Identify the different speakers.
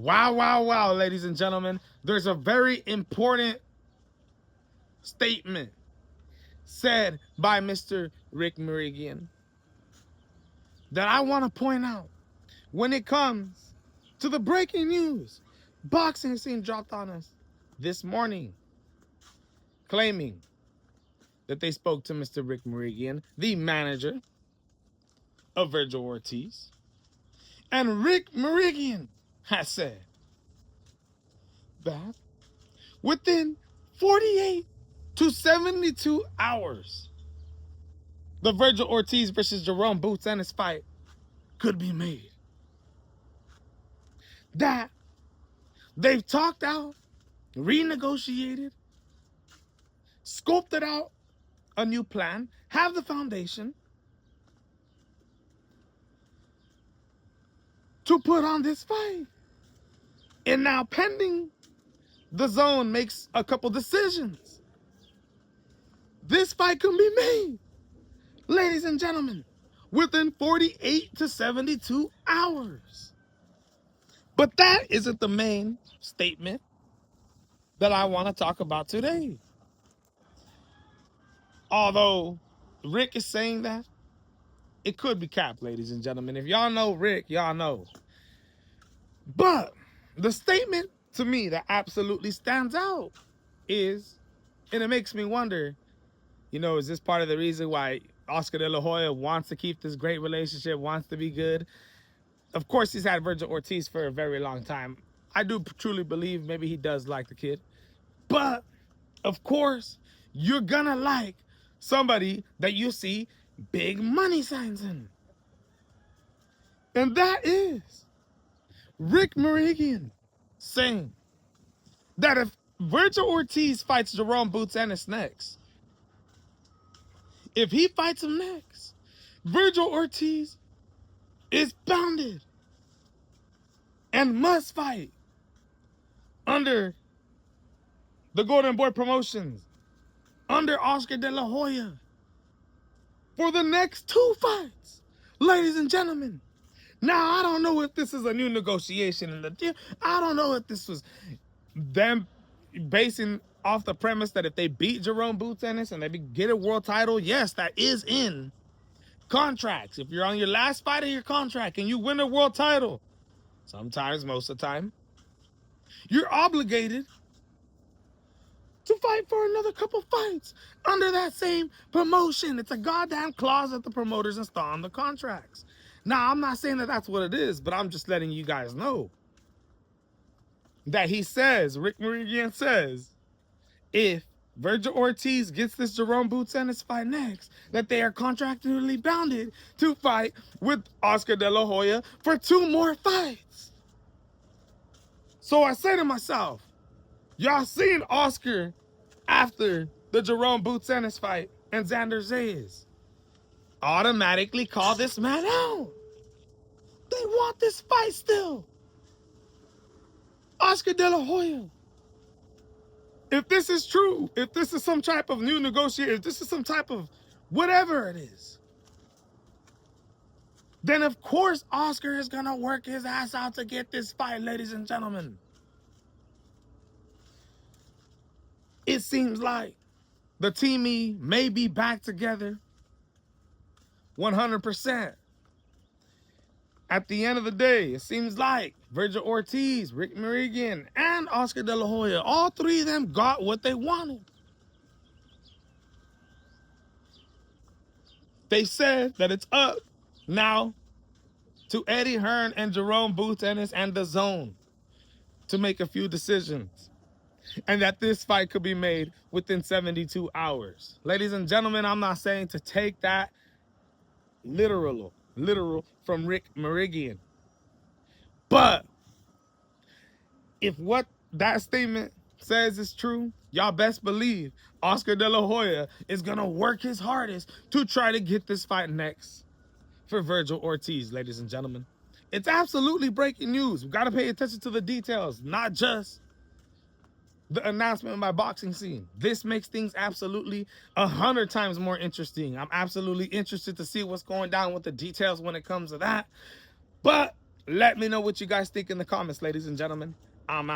Speaker 1: Wow, ladies and gentlemen. There's a very important statement said by Mr. Rick MIRIGIAN that I want to point out when it comes to the breaking news. Boxing scene dropped on us this morning, claiming that they spoke to Mr. Rick MIRIGIAN, the manager of Vergil Ortiz. And Rick MIRIGIAN has said that within 48 to 72 hours, the Vergil Ortiz versus Jerome Boots Ennis fight could be made. That they've talked out, renegotiated, scoped out a new plan, have the foundation to put on this fight. And now pending the zone makes a couple decisions, this fight can be made, ladies and gentlemen, within 48 to 72 hours. But that isn't the main statement that I want to talk about today. Although Rick is saying that, it could be capped, ladies and gentlemen. If y'all know Rick, y'all know. But the statement to me that absolutely stands out is, and it makes me wonder, is this part of the reason why Oscar De La Hoya wants to keep this great relationship, wants to be good? Of course, he's had Vergil Ortiz for a very long time. I do truly believe maybe he does like the kid. But, of course, you're gonna like somebody that you see big money signs in. And that is Rick MIRIGIAN saying that if Vergil Ortiz fights Jerome Boots Ennis next, if he fights him next, Vergil Ortiz is bounded and must fight under the Golden Boy Promotions, under Oscar De La Hoya, for the next 2 fights, ladies and gentlemen. Now, I don't know if this is a new negotiation in the deal. I don't know if this was them basing off the premise that if they beat Jerome Boots Ennis and they get a world title, yes, that is in contracts. If you're on your last fight of your contract and you win a world title, sometimes, most of the time, you're obligated to fight for another couple fights under that same promotion. It's a goddamn clause that the promoters install on the contracts. Now, I'm not saying that that's what it is, but I'm just letting you guys know that he says, Rick MIRIGIAN says, if Vergil Ortiz gets this Jerome Boots Ennis fight next, that they are contractually bounded to fight with Oscar De La Hoya for 2 more fights. So I say to myself, y'all seen Oscar after the Jerome Boots Ennis fight and Xander Zayas automatically call this man out. They want this fight still. Oscar De La Hoya. If this is true, if this is some type of new negotiation, if this is some type of whatever it is, then of course Oscar is going to work his ass out to get this fight, ladies and gentlemen. It seems like the Team E may be back together 100%. At the end of the day, it seems like Vergil Ortiz, Rick MIRIGIAN, and Oscar De La Hoya, all 3 of them got what they wanted. They said that it's up now to Eddie Hearn and Jerome Boots Ennis and the Zone to make a few decisions, and that this fight could be made within 72 hours. Ladies and gentlemen, I'm not saying to take that literal from Rick MIRIGIAN. But if what that statement says is true, y'all best believe Oscar De La Hoya is going to work his hardest to try to get this fight next for Vergil Ortiz, ladies and gentlemen. It's absolutely breaking news. We've got to pay attention to the details, not just the announcement by Boxing Scene. This makes things absolutely 100 times more interesting. I'm absolutely interested to see what's going down with the details when it comes to that. But Let me know what you guys think in the comments, ladies and gentlemen. I'm out.